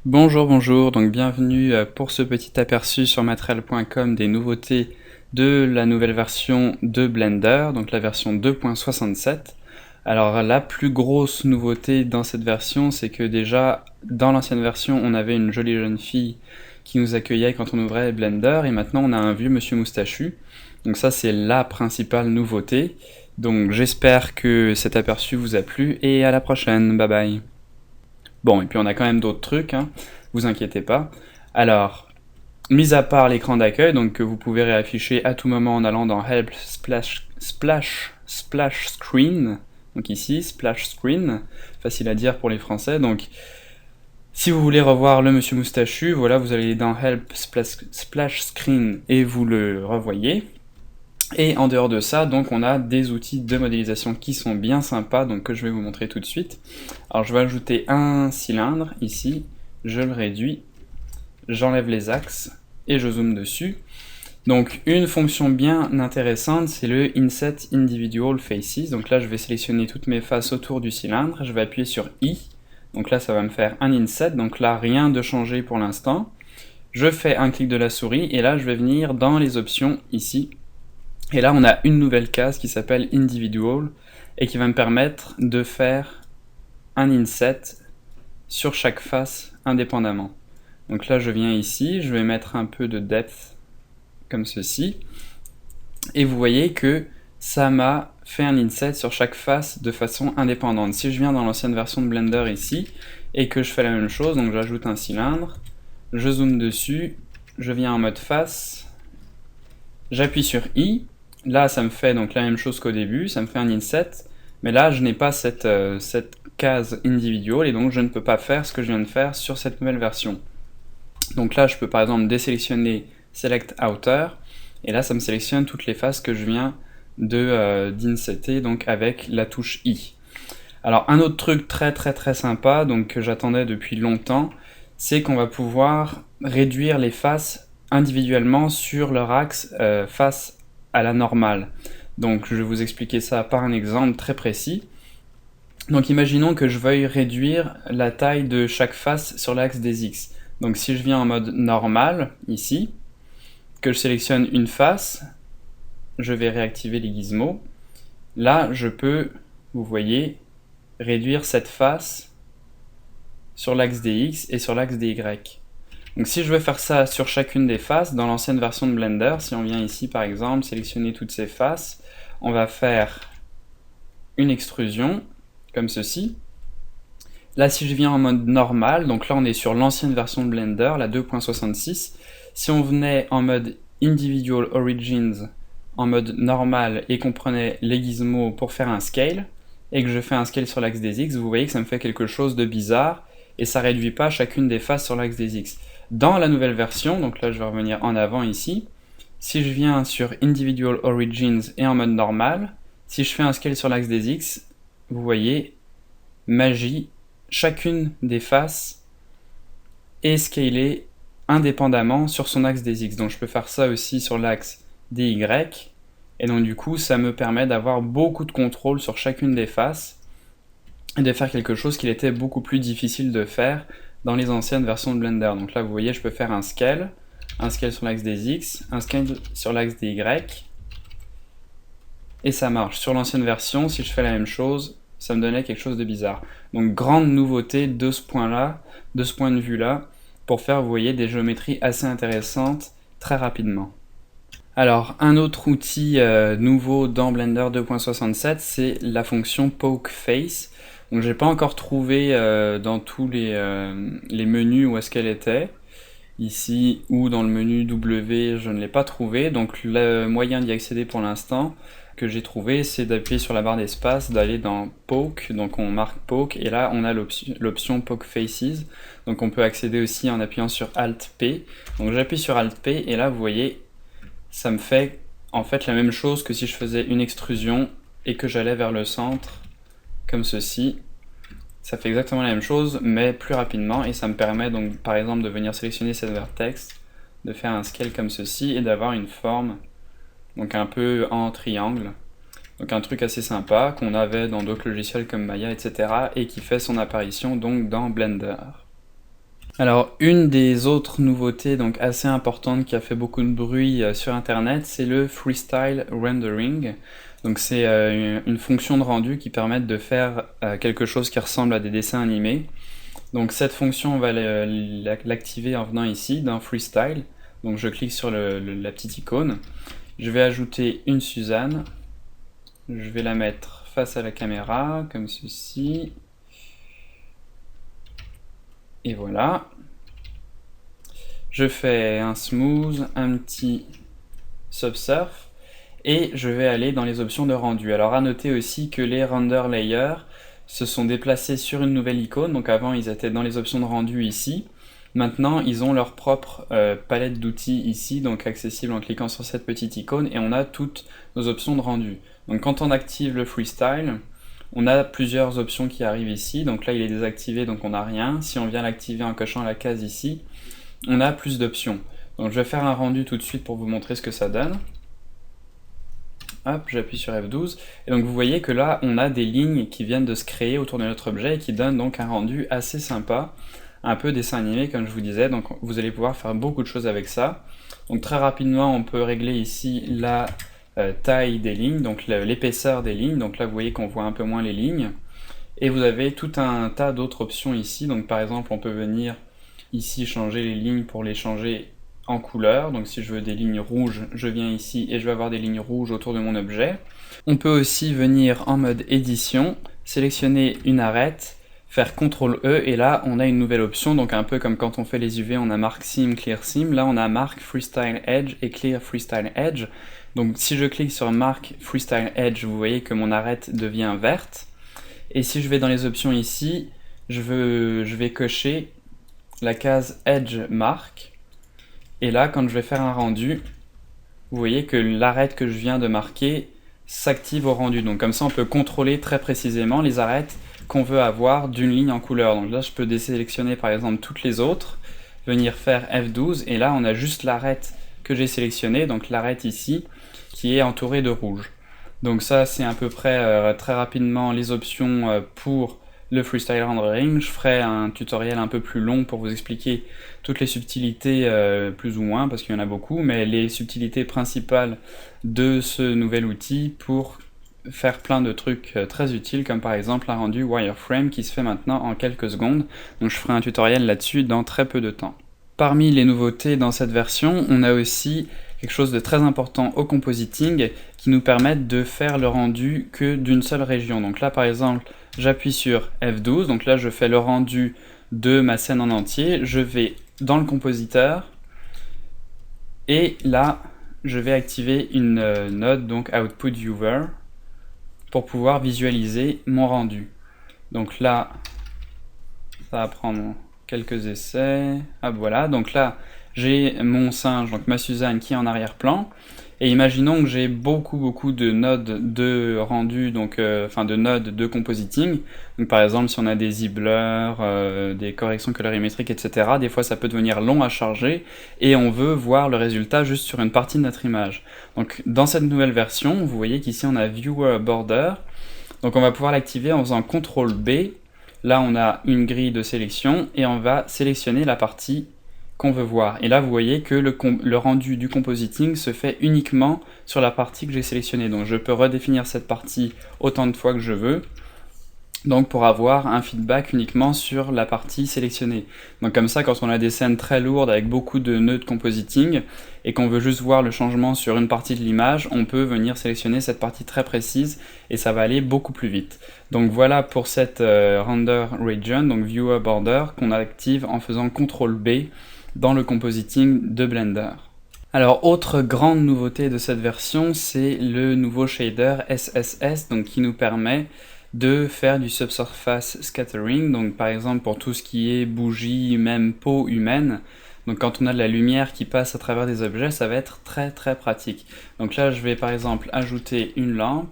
Bonjour, bonjour, donc bienvenue pour ce petit aperçu sur Material.com des nouveautés de la nouvelle version de Blender, donc la version 2.67. Alors la plus grosse nouveauté dans cette version, c'est que déjà dans l'ancienne version, on avait une jolie jeune fille qui nous accueillait quand on ouvrait Blender, et maintenant on a un vieux monsieur moustachu. Donc ça c'est la principale nouveauté. Donc j'espère que cet aperçu vous a plu, et à la prochaine, bye bye. Bon, et puis on a quand même d'autres trucs, hein, vous inquiétez pas. Alors, mis à part l'écran d'accueil, donc que vous pouvez réafficher à tout moment en allant dans Help Splash Screen, donc ici, Splash Screen, facile à dire pour les Français, donc si vous voulez revoir le monsieur moustachu, voilà, vous allez dans Help Splash Screen et vous le revoyez. Et en dehors de ça, donc on a des outils de modélisation qui sont bien sympas, donc que je vais vous montrer tout de suite. Alors je vais ajouter un cylindre ici, je le réduis, j'enlève les axes et je zoome dessus. Donc une fonction bien intéressante, c'est le Inset Individual Faces. Donc là je vais sélectionner toutes mes faces autour du cylindre, je vais appuyer sur I. Donc là ça va me faire un inset, donc là rien de changé pour l'instant. Je fais un clic de la souris et là je vais venir dans les options ici. Et là, on a une nouvelle case qui s'appelle Individual et qui va me permettre de faire un inset sur chaque face indépendamment. Donc là, je viens ici, je vais mettre un peu de depth comme ceci. Et vous voyez que ça m'a fait un inset sur chaque face de façon indépendante. Si je viens dans l'ancienne version de Blender ici et que je fais la même chose, donc j'ajoute un cylindre, je zoome dessus, je viens en mode face, j'appuie sur I. Là, ça me fait donc la même chose qu'au début, ça me fait un inset, mais là, je n'ai pas cette case individual, et donc je ne peux pas faire ce que je viens de faire sur cette nouvelle version. Donc là, je peux par exemple désélectionner Select Outer, et là, ça me sélectionne toutes les faces que je viens d'insetter, donc avec la touche I. Alors, un autre truc très sympa, donc que j'attendais depuis longtemps, c'est qu'on va pouvoir réduire les faces individuellement sur leur axe face à la normale. Donc je vais vous expliquer ça par un exemple très précis. Donc imaginons que je veuille réduire la taille de chaque face sur l'axe des X. Donc si je viens en mode normal, ici, que je sélectionne une face, je vais réactiver les gizmos. Là, je peux, vous voyez, réduire cette face sur l'axe des X et sur l'axe des Y. Donc si je veux faire ça sur chacune des faces, dans l'ancienne version de Blender, si on vient ici par exemple, sélectionner toutes ces faces, on va faire une extrusion, comme ceci. Là si je viens en mode normal, donc là on est sur l'ancienne version de Blender, la 2.66, si on venait en mode Individual Origins, en mode normal, et qu'on prenait les gizmos pour faire un scale, et que je fais un scale sur l'axe des X, vous voyez que ça me fait quelque chose de bizarre, et ça réduit pas chacune des faces sur l'axe des X. Dans la nouvelle version, donc là je vais revenir en avant ici, si je viens sur Individual Origins et en mode normal, si je fais un scale sur l'axe des X, vous voyez, magie, chacune des faces est scalée indépendamment sur son axe des X. Donc je peux faire ça aussi sur l'axe des Y, et donc du coup ça me permet d'avoir beaucoup de contrôle sur chacune des faces, et de faire quelque chose qu'il était beaucoup plus difficile de faire dans les anciennes versions de Blender. Donc là vous voyez je peux faire un scale sur l'axe des X, un scale sur l'axe des Y, et ça marche. Sur l'ancienne version, si je fais la même chose, ça me donnait quelque chose de bizarre. Donc grande nouveauté de ce point-là, de ce point de vue-là, pour faire, vous voyez, des géométries assez intéressantes très rapidement. Alors, un autre outil nouveau dans Blender 2.67, c'est la fonction Poke Face. Donc j'ai pas encore trouvé dans tous les menus où est-ce qu'elle était. Ici ou dans le menu W, je ne l'ai pas trouvé. Donc le moyen d'y accéder pour l'instant que j'ai trouvé, c'est d'appuyer sur la barre d'espace, d'aller dans Poke, donc on marque Poke, et là on a l'option Poke Faces. Donc on peut accéder aussi en appuyant sur Alt P. Donc j'appuie sur Alt P, et là vous voyez, ça me fait en fait la même chose que si je faisais une extrusion et que j'allais vers le centre, comme ceci. Ça fait exactement la même chose, mais plus rapidement, et ça me permet donc par exemple de venir sélectionner cette vertex, de faire un scale comme ceci, et d'avoir une forme donc un peu en triangle. Donc un truc assez sympa qu'on avait dans d'autres logiciels comme Maya, etc. et qui fait son apparition donc dans Blender. Alors, une des autres nouveautés donc assez importantes qui a fait beaucoup de bruit sur internet, c'est le freestyle rendering. Donc c'est une fonction de rendu qui permet de faire quelque chose qui ressemble à des dessins animés. Donc cette fonction, on va l'activer en venant ici dans freestyle. Donc je clique sur la petite icône. Je vais ajouter une Suzanne. Je vais la mettre face à la caméra, comme ceci. Et voilà. Je fais un smooth, un petit subsurf, et je vais aller dans les options de rendu. Alors à noter aussi que les render layers se sont déplacés sur une nouvelle icône, donc avant ils étaient dans les options de rendu ici. Maintenant ils ont leur propre palette d'outils ici, donc accessible en cliquant sur cette petite icône, et on a toutes nos options de rendu. Donc quand on active le freestyle, on a plusieurs options qui arrivent ici, donc là il est désactivé donc on n'a rien. Si on vient l'activer en cochant la case ici, on a plus d'options. Donc je vais faire un rendu tout de suite pour vous montrer ce que ça donne. Hop, j'appuie sur F12, et donc vous voyez que là on a des lignes qui viennent de se créer autour de notre objet et qui donnent donc un rendu assez sympa, un peu dessin animé comme je vous disais, donc vous allez pouvoir faire beaucoup de choses avec ça. Donc très rapidement on peut régler ici la taille des lignes, donc l'épaisseur des lignes, donc là vous voyez qu'on voit un peu moins les lignes, et vous avez tout un tas d'autres options ici, donc par exemple on peut venir ici changer les lignes pour les changer en couleur, donc si je veux des lignes rouges, je viens ici et je vais avoir des lignes rouges autour de mon objet. On peut aussi venir en mode édition, sélectionner une arête, faire CTRL E et là on a une nouvelle option, donc un peu comme quand on fait les UV on a Mark Seam, Clear Seam, là on a Mark Freestyle Edge et Clear Freestyle Edge. Donc si je clique sur Mark Freestyle Edge, vous voyez que mon arête devient verte, et si je vais dans les options ici, je vais cocher la case Edge Mark, et là quand je vais faire un rendu, vous voyez que l'arête que je viens de marquer s'active au rendu, donc comme ça on peut contrôler très précisément les arêtes qu'on veut avoir d'une ligne en couleur. Donc là je peux désélectionner par exemple toutes les autres, venir faire F12, et là on a juste l'arête que j'ai sélectionnée, donc l'arête ici, qui est entourée de rouge. Donc ça c'est à peu près très rapidement les options pour le freestyle rendering. Je ferai un tutoriel un peu plus long pour vous expliquer toutes les subtilités plus ou moins, parce qu'il y en a beaucoup, mais les subtilités principales de ce nouvel outil pour faire plein de trucs très utiles, comme par exemple un rendu wireframe qui se fait maintenant en quelques secondes. Donc je ferai un tutoriel là-dessus dans très peu de temps. Parmi les nouveautés dans cette version, on a aussi quelque chose de très important au compositing qui nous permettent de faire le rendu que d'une seule région. Donc là par exemple, j'appuie sur F12, donc là je fais le rendu de ma scène en entier, je vais dans le compositeur, et là je vais activer une node, donc Output Viewer, pour pouvoir visualiser mon rendu. Donc là, ça va prendre quelques essais. Ah voilà, donc là j'ai mon singe, donc ma Suzanne qui est en arrière-plan, et imaginons que j'ai beaucoup de nodes de rendu, donc enfin de nodes de compositing. Donc par exemple si on a des e-blurs, des corrections colorimétriques, etc., des fois ça peut devenir long à charger et on veut voir le résultat juste sur une partie de notre image. Donc dans cette nouvelle version, vous voyez qu'ici on a Viewer Border, donc on va pouvoir l'activer en faisant CTRL B. Là on a une grille de sélection et on va sélectionner la partie qu'on veut voir. Et là vous voyez que le rendu du compositing se fait uniquement sur la partie que j'ai sélectionnée. Donc je peux redéfinir cette partie autant de fois que je veux, donc pour avoir un feedback uniquement sur la partie sélectionnée. Donc comme ça, quand on a des scènes très lourdes avec beaucoup de nœuds de compositing et qu'on veut juste voir le changement sur une partie de l'image, on peut venir sélectionner cette partie très précise et ça va aller beaucoup plus vite. Donc voilà pour cette render region, donc viewer border, qu'on active en faisant CTRL B dans le compositing de Blender. Alors autre grande nouveauté de cette version, c'est le nouveau shader SSS, donc qui nous permet de faire du subsurface scattering, donc par exemple pour tout ce qui est bougie, même peau humaine. Donc quand on a de la lumière qui passe à travers des objets, ça va être très pratique. Donc là je vais par exemple ajouter une lampe,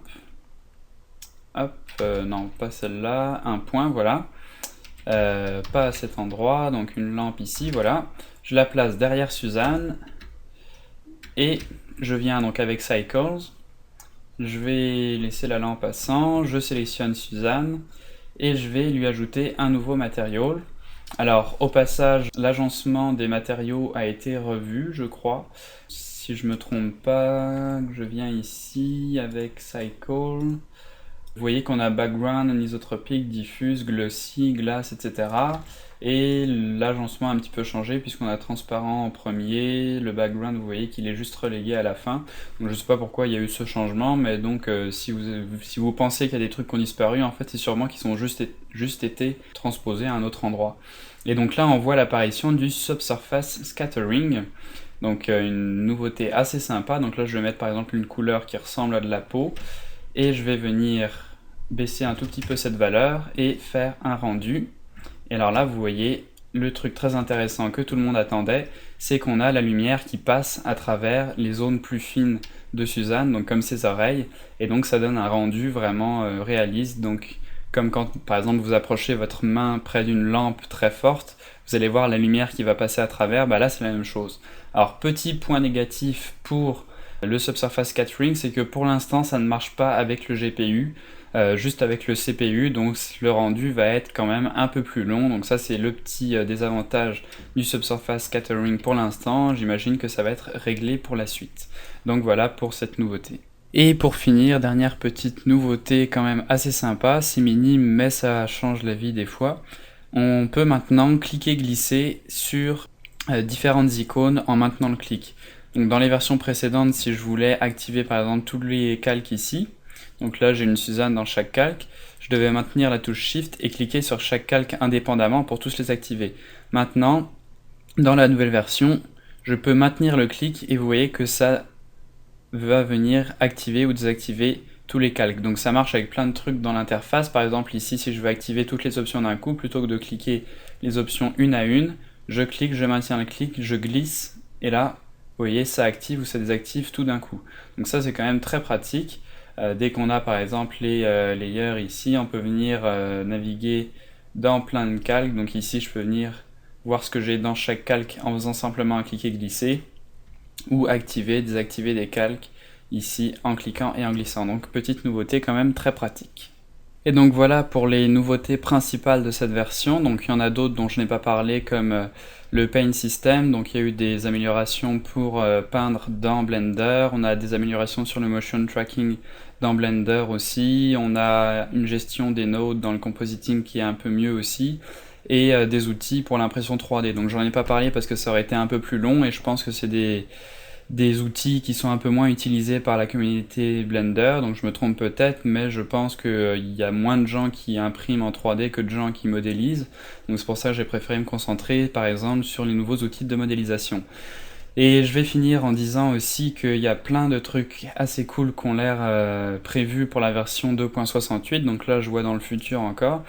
hop, non pas celle-là, un point, voilà, pas à cet endroit, donc une lampe ici, voilà. Je la place derrière Suzanne, et je viens donc avec Cycles, je vais laisser la lampe à 100, je sélectionne Suzanne, et je vais lui ajouter un nouveau matériau. Alors, au passage, l'agencement des matériaux a été revu, je crois. Si je me trompe pas, je viens ici avec Cycle. Vous voyez qu'on a background, anisotropique, diffuse, glossy, glace, etc. Et l'agencement a un petit peu changé puisqu'on a transparent en premier, le background vous voyez qu'il est juste relégué à la fin. Donc je sais pas pourquoi il y a eu ce changement, mais donc si vous pensez qu'il y a des trucs qui ont disparu, en fait c'est sûrement qu'ils ont juste été transposés à un autre endroit. Et donc là on voit l'apparition du Subsurface Scattering. Donc une nouveauté assez sympa. Donc là je vais mettre par exemple une couleur qui ressemble à de la peau et je vais venir baisser un tout petit peu cette valeur et faire un rendu. Et alors là, vous voyez, le truc très intéressant que tout le monde attendait, c'est qu'on a la lumière qui passe à travers les zones plus fines de Suzanne, donc comme ses oreilles, et donc ça donne un rendu vraiment réaliste. Donc comme quand par exemple vous approchez votre main près d'une lampe très forte, vous allez voir la lumière qui va passer à travers, bah là c'est la même chose. Alors petit point négatif pour le Subsurface Scattering, c'est que pour l'instant ça ne marche pas avec le GPU, juste avec le CPU, donc le rendu va être quand même un peu plus long. Donc ça c'est le petit désavantage du Subsurface Scattering pour l'instant. J'imagine que ça va être réglé pour la suite. Donc voilà pour cette nouveauté. Et pour finir, dernière petite nouveauté quand même assez sympa, c'est minime mais ça change la vie des fois. On peut maintenant cliquer-glisser sur différentes icônes en maintenant le clic. Donc dans les versions précédentes, si je voulais activer par exemple tous les calques ici, donc là j'ai une Suzanne dans chaque calque, je devais maintenir la touche Shift et cliquer sur chaque calque indépendamment pour tous les activer. Maintenant, dans la nouvelle version, je peux maintenir le clic et vous voyez que ça va venir activer ou désactiver tous les calques. Donc ça marche avec plein de trucs dans l'interface. Par exemple ici, si je veux activer toutes les options d'un coup, plutôt que de cliquer les options une à une, je clique, je maintiens le clic, je glisse, et là, vous voyez, ça active ou ça désactive tout d'un coup. Donc ça, c'est quand même très pratique. Dès qu'on a par exemple les layers ici, on peut venir naviguer dans plein de calques. Donc ici, je peux venir voir ce que j'ai dans chaque calque en faisant simplement un cliquer-glisser, ou activer, désactiver des calques ici en cliquant et en glissant. Donc petite nouveauté quand même très pratique. Et donc voilà pour les nouveautés principales de cette version. Donc il y en a d'autres dont je n'ai pas parlé comme le Paint System. Donc il y a eu des améliorations pour peindre dans Blender. On a des améliorations sur le motion tracking dans Blender aussi. On a une gestion des nodes dans le compositing qui est un peu mieux aussi. Et des outils pour l'impression 3D. Donc j'en ai pas parlé parce que ça aurait été un peu plus long et je pense que c'est des outils qui sont un peu moins utilisés par la communauté Blender, donc je me trompe peut-être, mais je pense qu'il y a moins de gens qui impriment en 3D que de gens qui modélisent, donc c'est pour ça que j'ai préféré me concentrer par exemple sur les nouveaux outils de modélisation. Et je vais finir en disant aussi qu'il y a plein de trucs assez cool qui ont l'air prévus pour la version 2.68, donc là je vois dans le futur encore.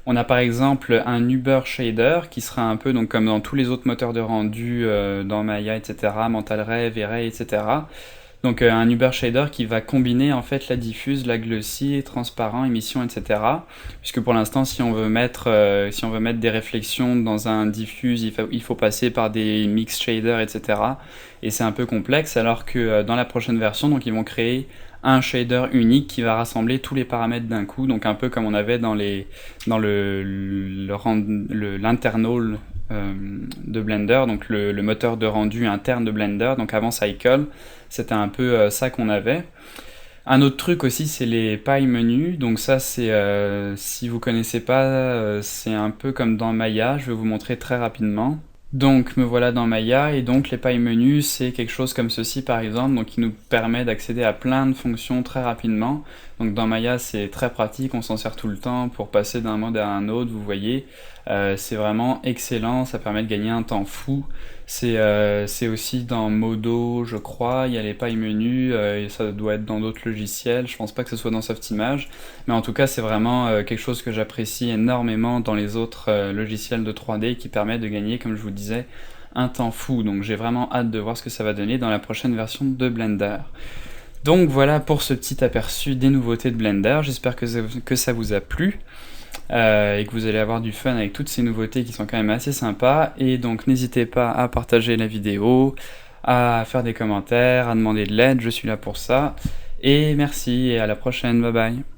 On a par exemple un Uber Shader qui sera un peu donc comme dans tous les autres moteurs de rendu dans Maya, etc., Mental Ray, V-Ray, etc. Donc un Uber Shader qui va combiner en fait la diffuse, la glossy, transparent, émission, etc. Puisque pour l'instant, si on veut mettre des réflexions dans un diffuse, il faut passer par des mix shaders, etc. Et c'est un peu complexe, alors que dans la prochaine version, donc ils vont créer un shader unique qui va rassembler tous les paramètres d'un coup, donc un peu comme on avait dans l'internal de Blender, donc le moteur de rendu interne de Blender, donc avant Cycle, c'était un peu ça qu'on avait. Un autre truc aussi, c'est les pailles menus, donc ça c'est, si vous connaissez pas, c'est un peu comme dans Maya, je vais vous montrer très rapidement. Donc me voilà dans Maya, et donc les pailles menus c'est quelque chose comme ceci par exemple, donc qui nous permet d'accéder à plein de fonctions très rapidement. Donc dans Maya c'est très pratique, on s'en sert tout le temps pour passer d'un mode à un autre, vous voyez. C'est vraiment excellent, ça permet de gagner un temps fou. C'est aussi dans Modo je crois, il y a les pailles menus, et ça doit être dans d'autres logiciels, je pense pas que ce soit dans Softimage, mais en tout cas c'est vraiment quelque chose que j'apprécie énormément dans les autres logiciels de 3D qui permet de gagner, comme je vous disais, un temps fou. Donc j'ai vraiment hâte de voir ce que ça va donner dans la prochaine version de Blender. Donc voilà pour ce petit aperçu des nouveautés de Blender, j'espère que ça vous a plu. Et que vous allez avoir du fun avec toutes ces nouveautés qui sont quand même assez sympas. Et donc n'hésitez pas à partager la vidéo, à faire des commentaires, à demander de l'aide, je suis là pour ça. Et merci et à la prochaine, bye bye.